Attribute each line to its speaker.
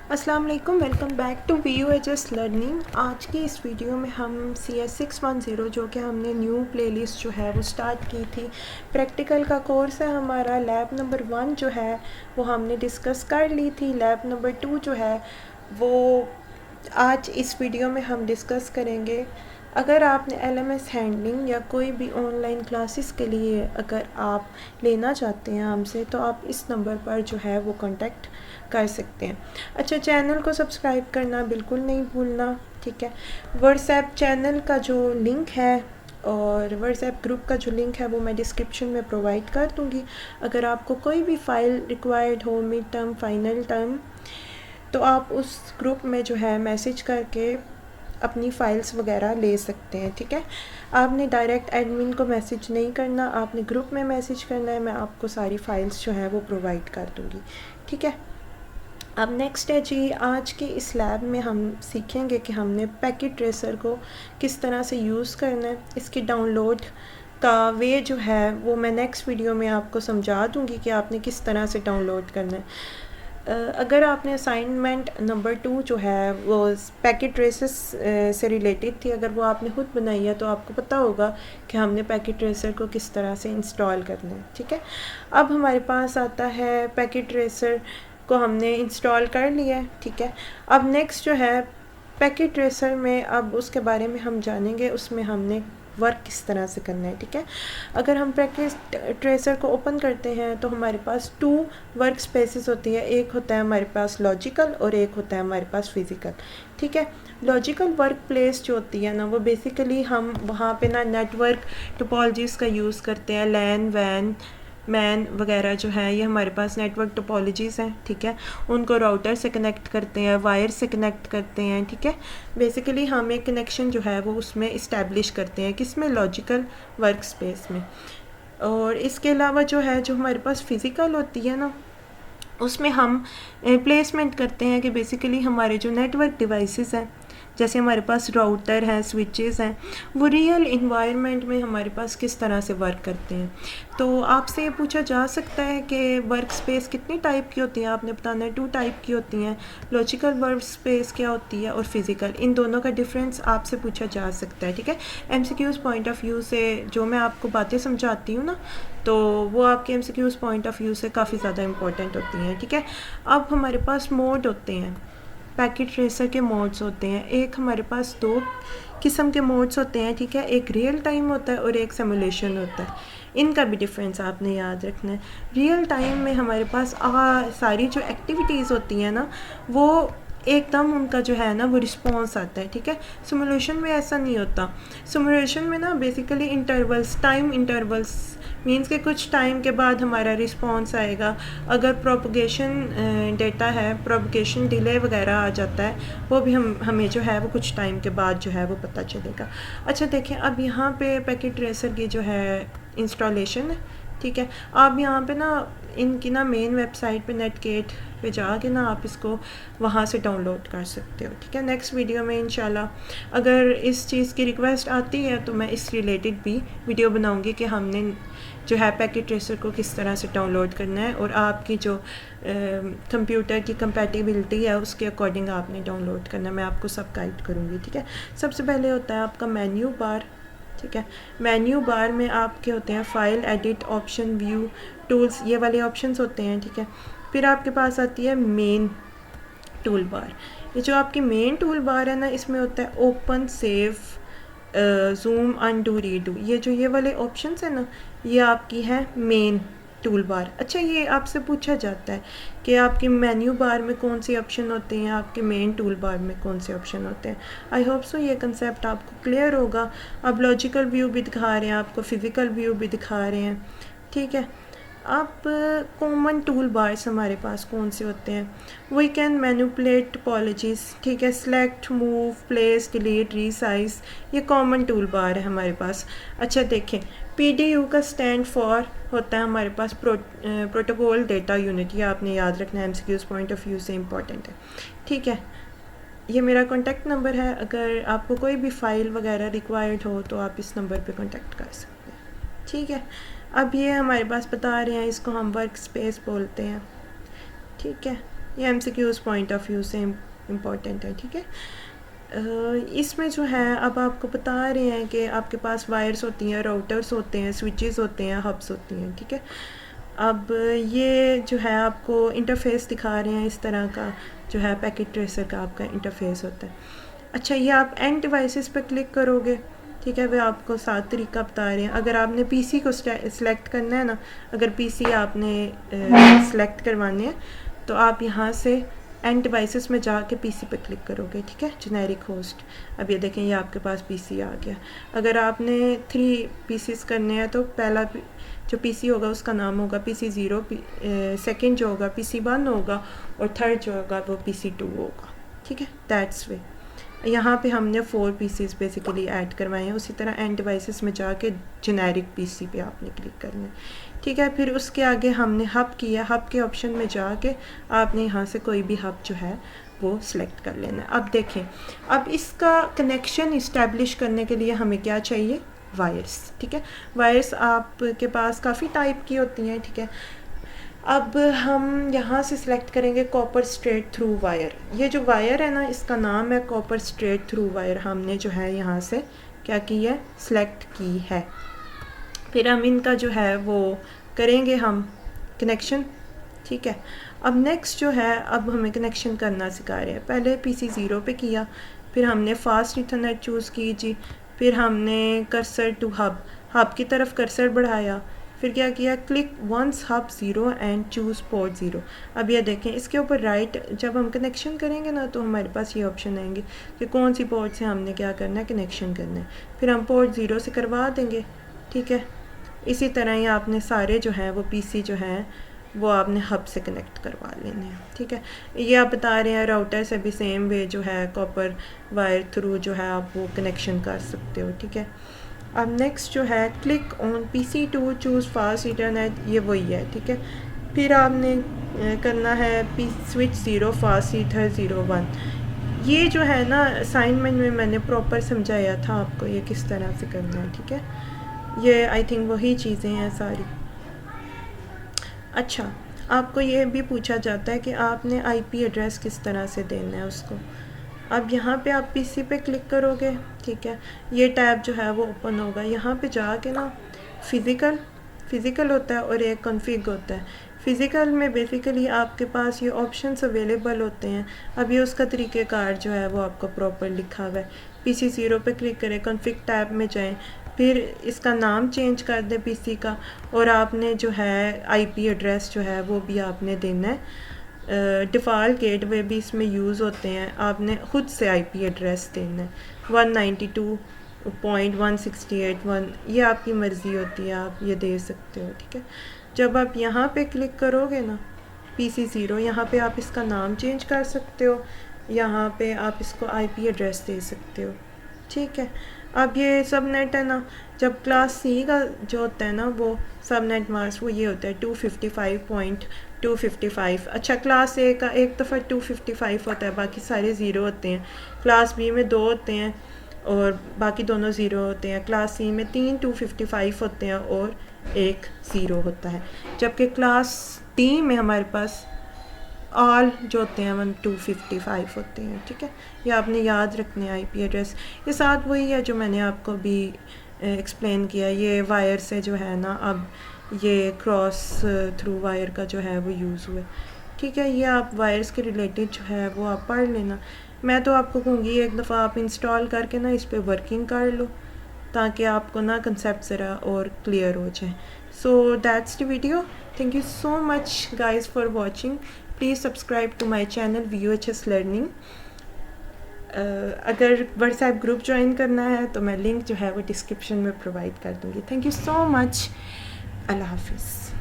Speaker 1: अस्सलाम वालेकुम, welcome back to VUHS learning. आज की इस वीडियो में हम CS 610 जो कि हमने न्यू प्लेलिस्ट जो है वो स्टार्ट की थी, प्रैक्टिकल का कोर्स है हमारा। लैब नंबर 1 जो है वो हमने डिस्कस कर ली थी। लैब नंबर 2 जो है वो आज इस वीडियो में हम डिस्कस करेंगे। अगर आपने LMS हैंडलिंग या कोई भी ऑनलाइन क्लासेस के लिए अगर आप लेना चाहते हैं हमसे, तो आप इस नंबर पर जो है वो कांटेक्ट कर सकते हैं। अच्छा, चैनल को सब्सक्राइब करना बिल्कुल नहीं भूलना, ठीक है। व्हाट्सएप चैनल का जो लिंक है और व्हाट्सएप ग्रुप का जो लिंक है वो मैं डिस्क्रिप्शन में प्रोवाइड कर दूँगी। अगर आपको कोई भी फ़ाइल रिक्वायर्ड हो मिड टर्म फाइनल टर्म, तो आप उस ग्रुप में जो है मैसेज करके अपनी फ़ाइल्स वगैरह ले सकते हैं, ठीक है। आपने डायरेक्ट एडमिन को मैसेज नहीं करना, आपने ग्रुप में मैसेज करना है। मैं आपको सारी फ़ाइल्स जो है वो प्रोवाइड कर दूँगी, ठीक है। अब नेक्स्ट है जी, आज के इस लैब में हम सीखेंगे कि हमने पैकेट ट्रेसर को किस तरह से यूज़ करना है। इसकी डाउनलोड का वे जो है वो मैं नेक्स्ट वीडियो में आपको समझा दूँगी कि आपने किस तरह से डाउनलोड करना है। अगर आपने असाइनमेंट नंबर 2 जो है वो पैकेट ट्रेसेस से रिलेटेड थी, अगर वो आपने खुद बनाई है तो आपको पता होगा कि हमने पैकेट ट्रेसर को किस तरह से इंस्टॉल करना है, ठीक है। अब हमारे पास आता है पैकेट ट्रेसर को हमने इंस्टॉल कर लिया है, ठीक है। अब नेक्स्ट जो है पैकेट ट्रेसर में, अब उसके बारे में हम जानेंगे, उसमें हमने वर्क किस तरह से करना है, ठीक है। अगर हम पैकेट ट्रेसर को ओपन करते हैं तो हमारे पास 2 वर्क स्पेसेस होती है। एक होता है हमारे पास लॉजिकल और एक होता है हमारे पास फिज़िकल, ठीक है। लॉजिकल वर्क प्लेस जो होती है ना, वो बेसिकली हम वहाँ पे ना नेटवर्क टोपोलॉजीज़ का यूज़ करते हैं। लैन वैन मैन वगैरह जो है ये हमारे पास नेटवर्क टोपोलॉजीज़ हैं, ठीक है। उनको राउटर से कनेक्ट करते हैं, वायर से कनेक्ट करते हैं, ठीक है। बेसिकली हम एक कनेक्शन जो है वो उसमें इस्टेब्लिश करते हैं, किसमें, लॉजिकल वर्क स्पेस में। और इसके अलावा जो है, जो हमारे पास फ़िज़िकल होती है ना, उसमें हम प्लेसमेंट करते हैं कि बेसिकली हमारे जो नेटवर्क डिवाइसेस हैं, जैसे हमारे पास राउटर हैं, स्विचेस हैं, वो रियल इन्वायरमेंट में हमारे पास किस तरह से वर्क करते हैं। तो आपसे ये पूछा जा सकता है कि वर्क स्पेस कितनी टाइप की होती हैं, आपने बताना है 2 टाइप की होती हैं। लॉजिकल वर्क स्पेस क्या होती है और फिज़िकल, इन दोनों का डिफरेंस आपसे पूछा जा सकता है, ठीक है। MCQs पॉइंट ऑफ व्यू से जो मैं आपको बातें समझाती हूँ ना, तो वो आपके MCQs पॉइंट ऑफ व्यू से काफ़ी ज़्यादा इंपॉर्टेंट होती हैं, ठीक है। अब हमारे पास मोड होते हैं, पैकेट ट्रेसर के मोड्स होते हैं। एक हमारे पास 2 किस्म के मोड्स होते हैं, ठीक है। एक रियल टाइम होता है और एक सिमुलेशन होता है। इनका भी डिफरेंस आपने याद रखना है। रियल टाइम में हमारे पास सारी जो एक्टिविटीज़ होती हैं ना, वो एकदम उनका जो है ना वो रिस्पॉन्स आता है, ठीक है। सिमुलेशन में ऐसा नहीं होता। सिमुलेशन में ना basically intervals, time intervals means के कुछ टाइम के बाद हमारा रिस्पॉन्स आएगा। अगर प्रोपगेशन डेटा है, प्रोपगेशन डिले वगैरह आ जाता है, वो भी हमें जो है वो कुछ टाइम के बाद जो है वो पता चलेगा। अच्छा देखें, अब यहाँ पे पैकेट ट्रेसर की जो है इंस्टॉलेशन है, ठीक है। आप यहाँ पे ना इनकी ना मेन वेबसाइट पे नेटगेट पे जाके ना आप इसको वहाँ से डाउनलोड कर सकते हो, ठीक है। नेक्स्ट वीडियो में इंशाल्लाह अगर इस चीज़ की रिक्वेस्ट आती है तो मैं इस रिलेटेड भी वीडियो बनाऊँगी कि हमने जो है पैकेट ट्रेसर को किस तरह से डाउनलोड करना है और आपकी जो कंप्यूटर की कंपैटिबिलिटी है उसके अकॉर्डिंग आपने डाउनलोड करना है। मैं आपको सब गाइड करूँगी, ठीक है। सबसे पहले होता है आपका मेन्यू बार, ठीक है। मेन्यू बार में आपके होते हैं file, edit, option, view, tools, ये वाले ऑप्शंस होते हैं, ठीक है। फिर आपके पास आती है मेन टूल बार। ये जो आपकी मेन टूल बार है ना, इसमें होता है open, save, zoom, undo, redo. ये जो ये वाले ऑप्शंस हैं ना, ये आपकी है मेन टूल बार। अच्छा, ये आपसे पूछा जाता है कि आपके मेन्यू बार में कौन से ऑप्शन होते हैं, आपके मेन टूल बार में कौन से ऑप्शन होते हैं। आई होप सो ये कंसेप्ट आपको क्लियर होगा। अब लॉजिकल व्यू भी दिखा रहे हैं आपको, फिज़िकल व्यू भी दिखा रहे हैं, ठीक है। अब कॉमन टूल बार्स हमारे पास कौन से होते हैं, वी कैन मैनिपुलेट टोपोलॉजीज़, ठीक है। Select, move, place, delete, resize, ये कॉमन टूल बार है हमारे पास। अच्छा देखें, PDU का स्टैंड फॉर होता है हमारे पास प्रोटोकॉल डेटा यूनिट, ये आपने याद रखना है, MCQs पॉइंट ऑफ व्यू से इम्पॉर्टेंट है, ठीक है। ये मेरा कॉन्टैक्ट नंबर है, अगर आपको कोई भी फ़ाइल वगैरह रिक्वायर्ड हो तो आप इस नंबर पे कॉन्टैक्ट कर सकते हैं, ठीक है। अब ये हमारे पास बता रहे हैं, इसको हम वर्क स्पेस बोलते हैं, ठीक है। ये MCQs पॉइंट ऑफ व्यू से इम्पॉर्टेंट है, ठीक है। इसमें जो है अब आपको बता रहे हैं कि आपके पास वायर्स होती हैं, राउटर्स होते हैं, स्विचेस होते हैं, हब्स होती हैं, ठीक है। अब ये जो है आपको इंटरफेस दिखा रहे हैं, इस तरह का जो है पैकेट ट्रेसर का आपका इंटरफेस होता है। अच्छा, ये आप एंड डिवाइसेस पर क्लिक करोगे, ठीक है। वे आपको 7 तरीका बता रहे हैं। अगर आपने पीसी को सिलेक्ट करना है ना, अगर पीसी आपने सिलेक्ट करवाने हैं तो आप यहाँ से एंड डिवाइसेस में जाके पीसी पे क्लिक करोगे, ठीक है, जेनेरिक होस्ट। अब ये देखें, ये आपके पास पीसी आ गया। अगर आपने 3 पीसीस करने हैं तो पहला जो पीसी होगा उसका नाम होगा PC 0, सेकंड जो होगा PC 1 होगा, और थर्ड जो होगा वो PC 2 होगा, ठीक है। दैट्स वे यहाँ पे हमने 4 पीसीस बेसिकली ऐड करवाए हैं। उसी तरह एंड डिवाइसेस में जाके जेनेरिक पीसी पे आपने क्लिक करना है, ठीक है। फिर उसके आगे हमने हब किया, हब के ऑप्शन में जाके आपने यहाँ से कोई भी हब जो है वो सिलेक्ट कर लेना है। अब देखें, अब इसका कनेक्शन इस्टेब्लिश करने के लिए हमें क्या चाहिए, वायर्स, ठीक है। वायर्स आपके पास काफ़ी टाइप की होती हैं, ठीक है। अब हम यहाँ से सिलेक्ट करेंगे कॉपर स्ट्रेट थ्रू वायर। ये जो वायर है ना, इसका नाम है कॉपर स्ट्रेट थ्रू वायर। हमने जो है यहाँ से क्या की है, सिलेक्ट की है। फिर हम इनका जो है वो करेंगे हम कनेक्शन, ठीक है। अब नेक्स्ट जो है, अब हमें कनेक्शन करना सिखा रहे हैं। पहले PC 0 पे किया, फिर हमने फास्ट इथरनेट चूज़ की जी, फिर हमने कर्सर टू हब की तरफ कर्सर बढ़ाया, फिर क्या किया, click once hub 0 and choose port 0। अब ये देखें, इसके ऊपर राइट जब हम कनेक्शन करेंगे ना तो हमारे पास ये ऑप्शन आएंगे कि कौन सी पोर्ट से हमने क्या करना है, कनेक्शन करना है। फिर हम पोर्ट 0 से करवा देंगे, ठीक है। इसी तरह ही आपने सारे जो हैं वो PC जो हैं वो आपने हब से कनेक्ट करवा लेने हैं, ठीक है। ये आप बता रहे हैं राउटर से भी सेम वे जो है कॉपर वायर थ्रू जो है आप वो कनेक्शन कर सकते हो, ठीक है। अब नेक्स्ट जो है, click on PC 2 choose fast internet, ये वही है, ठीक है। फिर आपने करना है स्विच 0 फास्ट ईथर 01। ये जो है ना असाइनमेंट में मैंने प्रॉपर समझाया था आपको ये किस तरह से करना है, ठीक है। ये आई थिंक वही चीज़ें हैं सारी। अच्छा, आपको ये भी पूछा जाता है कि आपने IP एड्रेस किस तरह से देना है उसको। अब यहाँ पे आप PC पे क्लिक करोगे, ठीक है। ये टैब जो है वो ओपन होगा। यहाँ पे जाके ना फ़िज़िकल होता है और एक कॉन्फ़िग होता है। फ़िज़िकल में बेसिकली आपके पास ये ऑप्शंस अवेलेबल होते हैं। अब ये उसका तरीक़ेकार जो है वो आपको प्रॉपर लिखा हुआ है। PC 0 पे क्लिक करें, कॉन्फ़िग टैब में जाएं, फिर इसका नाम चेंज कर दें PC का, और आपने जो है IP एड्रेस जो है वो भी आपने देना है। डिफ़ॉल्ट गेटवे भी इसमें यूज़ होते हैं, आपने ख़ुद से IP एड्रेस देना है। 192.168.1 ये आपकी मर्ज़ी होती है, आप ये दे सकते हो, ठीक है। जब आप यहाँ पे क्लिक करोगे ना PC 0, यहाँ पे आप इसका नाम चेंज कर सकते हो, यहाँ पे आप इसको IP एड्रेस दे सकते हो, ठीक है। अब ये सबनेट है ना, जब क्लास C का जो होता है ना वो सबनेट मास्क वो ये होता है 255.255। अच्छा, क्लास A का एक दफ़ा 255 होता है, बाकी सारे ज़ीरो होते हैं। क्लास B में 2 होते हैं और बाकी दोनों ज़ीरो होते हैं। क्लास C में 3 255 होते हैं और 1 ज़ीरो होता है। जबकि क्लास D में हमारे पास ऑल जो होते हैं 255 होते हैं, ठीक है। ये आपने याद रखने हैं IP एड्रेस। ये साथ वही है जो मैंने आपको भी एक्सप्लेन किया। ये वायर से जो है ना, अब ये क्रॉस थ्रू वायर का जो है वो यूज़ हुआ, ठीक है। ये आप वायर्स के रिलेटेड जो है वो आप पढ़ लेना। मैं तो आपको कहूँगी एक दफ़ा आप इंस्टॉल करके ना इस पर वर्किंग कर लो, ताकि आपको ना कंसेप्ट ज़रा और क्लियर हो जाए। So that's the video. Thank you so much guys for watching. Please subscribe to my channel VUHS learning. अगर व्हाट्सएप ग्रुप ज्वाइन करना है तो मैं लिंक जो है वो डिस्क्रिप्शन में प्रोवाइड कर दूँगी। Thank you so much. अल्लाह हाफिज़।